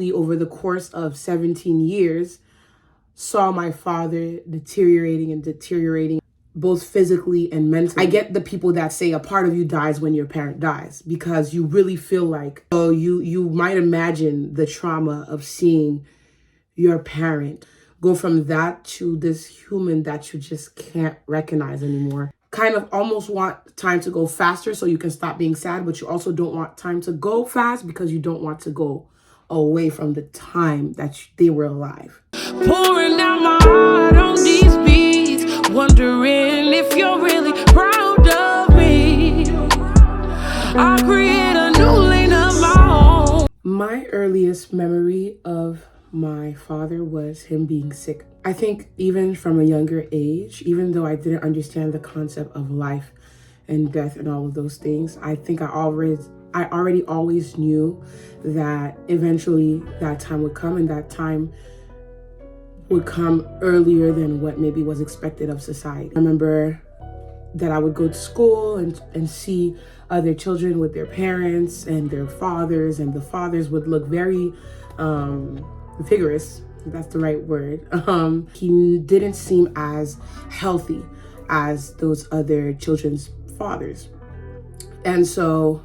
Over the course of 17 years, saw my father deteriorating both physically and mentally. I get the people that say a part of you dies when your parent dies, because you really feel like, oh, you might imagine the trauma of seeing your parent go from that to this human that you just can't recognize anymore. Kind of almost want time to go faster so you can stop being sad, but you also don't want time to go fast because you don't want to go away from the time that they were alive. Pouring out my heart on these beats, wondering if you're really proud of me. I create a new lane of my own. My earliest memory of my father was him being sick. I think even from a younger age, even though I didn't understand the concept of life and death and all of those things, I think I already always knew that eventually that time would come, and that time would come earlier than what maybe was expected of society. I remember that I would go to school and see other children with their parents and their fathers, and the fathers would look very vigorous, if that's the right word. He didn't seem as healthy as those other children's fathers. And so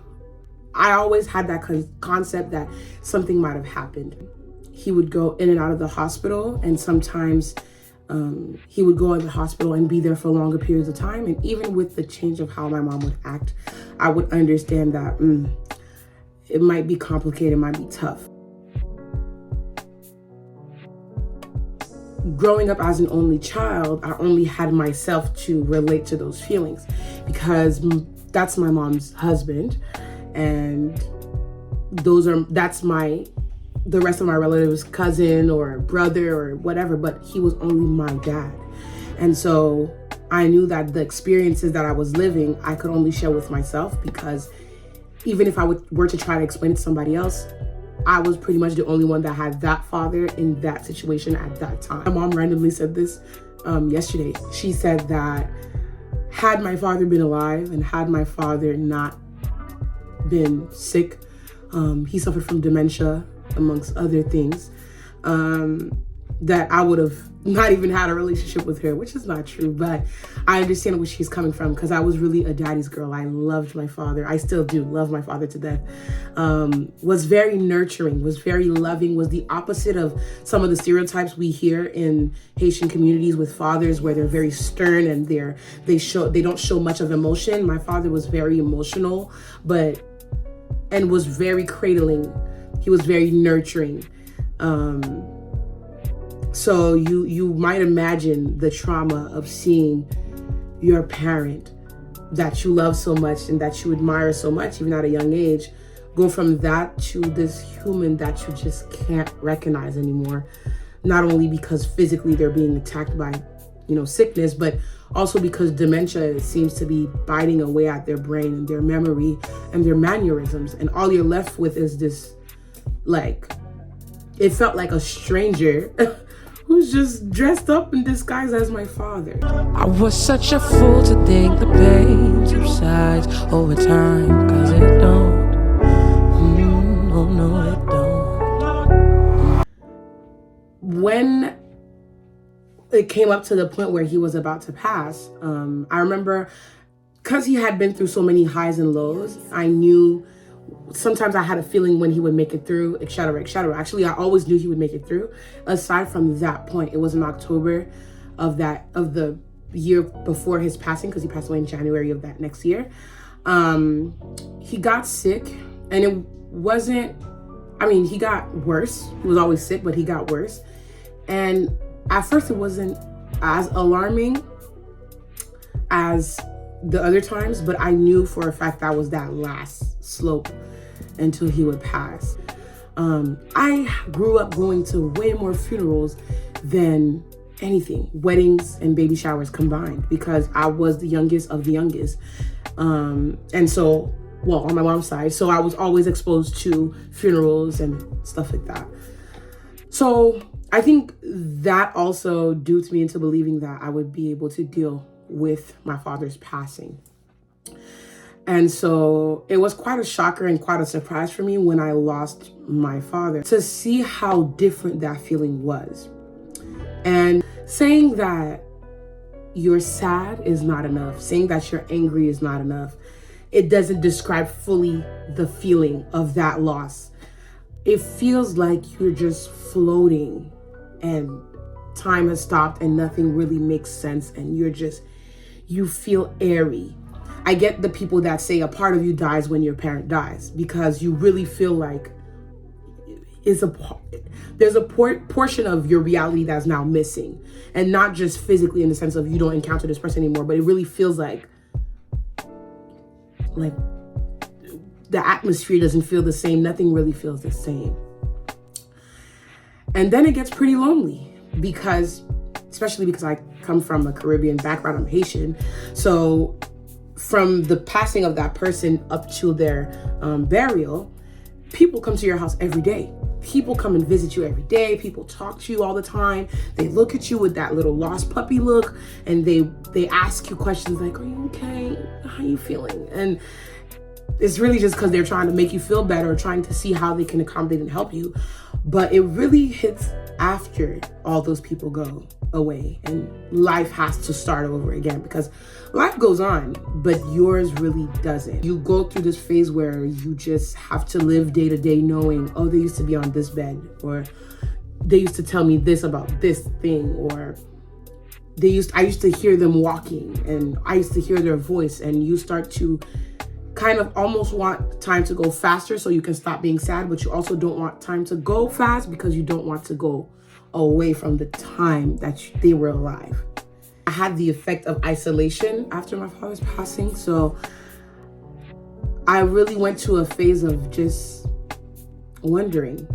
I always had that concept that something might have happened. He would go in and out of the hospital, and sometimes he would go in the hospital and be there for longer periods of time. And even with the change of how my mom would act, I would understand that it might be complicated, it might be tough. Growing up as an only child, I only had myself to relate to those feelings, because that's my mom's husband, and the rest of my relatives, cousin or brother or whatever, but he was only my dad. And so I knew that the experiences that I was living, I could only share with myself, because even if I were to try to explain it to somebody else, I was pretty much the only one that had that father in that situation at that time. My mom randomly said this yesterday. She said that had my father been alive and had my father not been sick, he suffered from dementia, amongst other things, that I would have not even had a relationship with her, which is not true, but I understand where she's coming from, because I was really a daddy's girl. I loved my father. I still do love my father to death. Was very nurturing, was very loving, was the opposite of some of the stereotypes we hear in Haitian communities with fathers, where they're very stern and they don't show much of emotion. My father was very emotional, and was very cradling. He was very nurturing. So you might imagine the trauma of seeing your parent that you love so much and that you admire so much, even at a young age, go from that to this human that you just can't recognize anymore. Not only because physically they're being attacked by, sickness, but also because dementia seems to be biting away at their brain and their memory and their mannerisms. And all you're left with is this, it felt like a stranger who's just dressed up in disguise as my father. I was such a fool to think the pain subsides over time, 'cause it don't. Oh no, it don't. When it came up to the point where he was about to pass, I remember, because he had been through so many highs and lows, I knew sometimes I had a feeling when he would make it through, et cetera, et cetera. Actually, I always knew he would make it through. Aside from that point, it was in October of the year before his passing, because he passed away in January of that next year. He got sick, and it wasn't, he got worse. He was always sick, but he got worse. And at first it wasn't as alarming as the other times, but I knew for a fact that was that last slope until he would pass. I grew up going to way more funerals than anything, weddings and baby showers combined, because I was the youngest of the youngest. And so, on my mom's side, so I was always exposed to funerals and stuff like that. So I think that also duped me into believing that I would be able to deal with my father's passing. And so it was quite a shocker and quite a surprise for me when I lost my father, to see how different that feeling was. And saying that you're sad is not enough. Saying that you're angry is not enough. It doesn't describe fully the feeling of that loss. It feels like you're just floating and time has stopped and nothing really makes sense, and you feel airy. I get the people that say a part of you dies when your parent dies, because you really feel like there's a portion of your reality that's now missing, and not just physically in the sense of you don't encounter this person anymore, but it really feels like the atmosphere doesn't feel the same. Nothing really feels the same. And then it gets pretty lonely, especially because I come from a Caribbean background, I'm Haitian. So from the passing of that person up to their burial, people come to your house every day. People come and visit you every day. People talk to you all the time. They look at you with that little lost puppy look, and they ask you questions like, are you okay? How are you feeling? And it's really just because they're trying to make you feel better, or trying to see how they can accommodate and help you. But it really hits after all those people go away and life has to start over again, because life goes on, but yours really doesn't. You go through this phase where you just have to live day to day knowing, oh, they used to be on this bed, or they used to tell me this about this thing, or I used to hear them walking and I used to hear their voice, and you start to kind of almost want time to go faster so you can stop being sad, but you also don't want time to go fast because you don't want to go away from the time that they were alive. I had the effect of isolation after my father's passing, so I really went to a phase of just wondering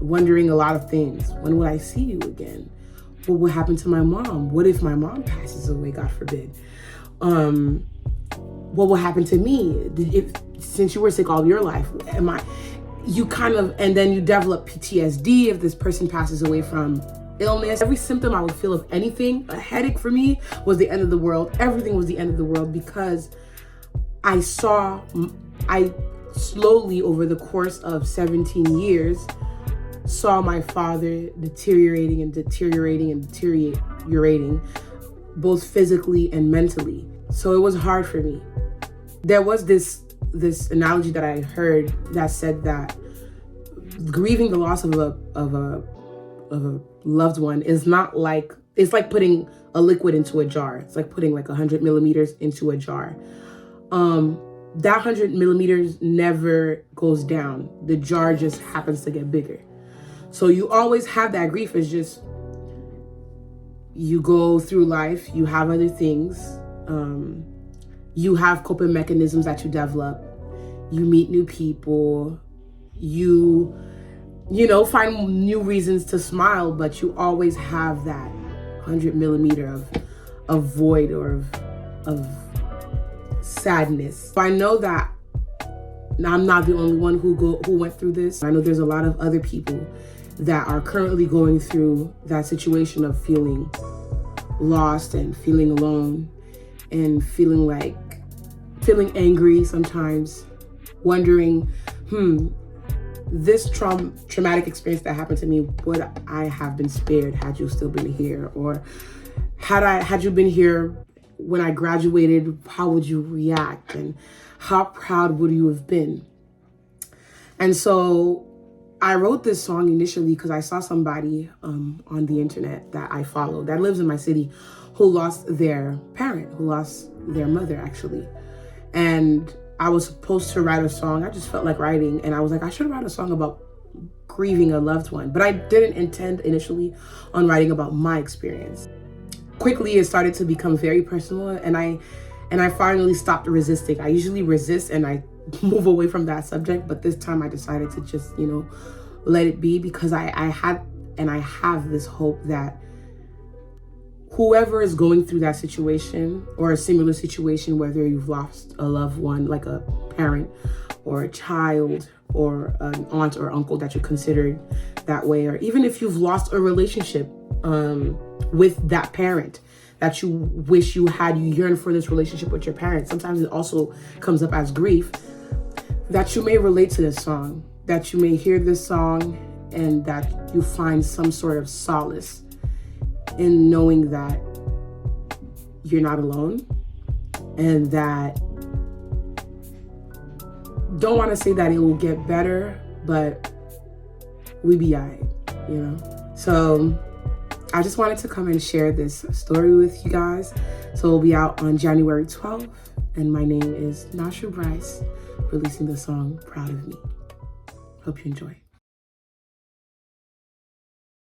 a lot of things. When will I see you again? What will happen to my mom? What if my mom passes away, God forbid? What will happen to me? Since you were sick all your life, and then you develop PTSD if this person passes away from illness. Every symptom I would feel of anything, a headache for me was the end of the world. Everything was the end of the world, because I slowly over the course of 17 years saw my father deteriorating, both physically and mentally. So it was hard for me. There was this analogy that I heard that said that grieving the loss of a loved one is not like, it's like putting a liquid into a jar. It's like putting like 100 millimeters into a jar. That 100 millimeters never goes down. The jar just happens to get bigger. So you always have that grief. It's just, you go through life, you have other things, you have coping mechanisms that you develop, you meet new people, you find new reasons to smile, but you always have that 100 millimeter of void or of sadness. I know that I'm not the only one who went through this. I know there's a lot of other people that are currently going through that situation of feeling lost and feeling alone and feeling angry sometimes, wondering, this traumatic experience that happened to me, would I have been spared had you still been here? Or had you been here when I graduated, how would you react? And how proud would you have been? And so I wrote this song initially because I saw somebody on the internet that I follow that lives in my city who lost their parent, who lost their mother actually. And I was supposed to write a song. I just felt like writing, and I was like, I should write a song about grieving a loved one. But I didn't intend initially on writing about my experience. Quickly, it started to become very personal, and I finally stopped resisting. I usually resist and I move away from that subject, but this time I decided to just, let it be, because I have this hope that whoever is going through that situation or a similar situation, whether you've lost a loved one, like a parent or a child or an aunt or uncle that you considered that way, or even if you've lost a relationship with that parent, that you wish you had. You yearn for this relationship with your parents. Sometimes it also comes up as grief. That you may relate to this song, that you may hear this song, and that you find some sort of solace in knowing that you're not alone, and that, don't want to say that it will get better, but we be alright, you know? So I just wanted to come and share this story with you guys. So it'll be out on January 12th, and my name is Nasha Bryce, releasing the song Proud of Me. Hope you enjoy.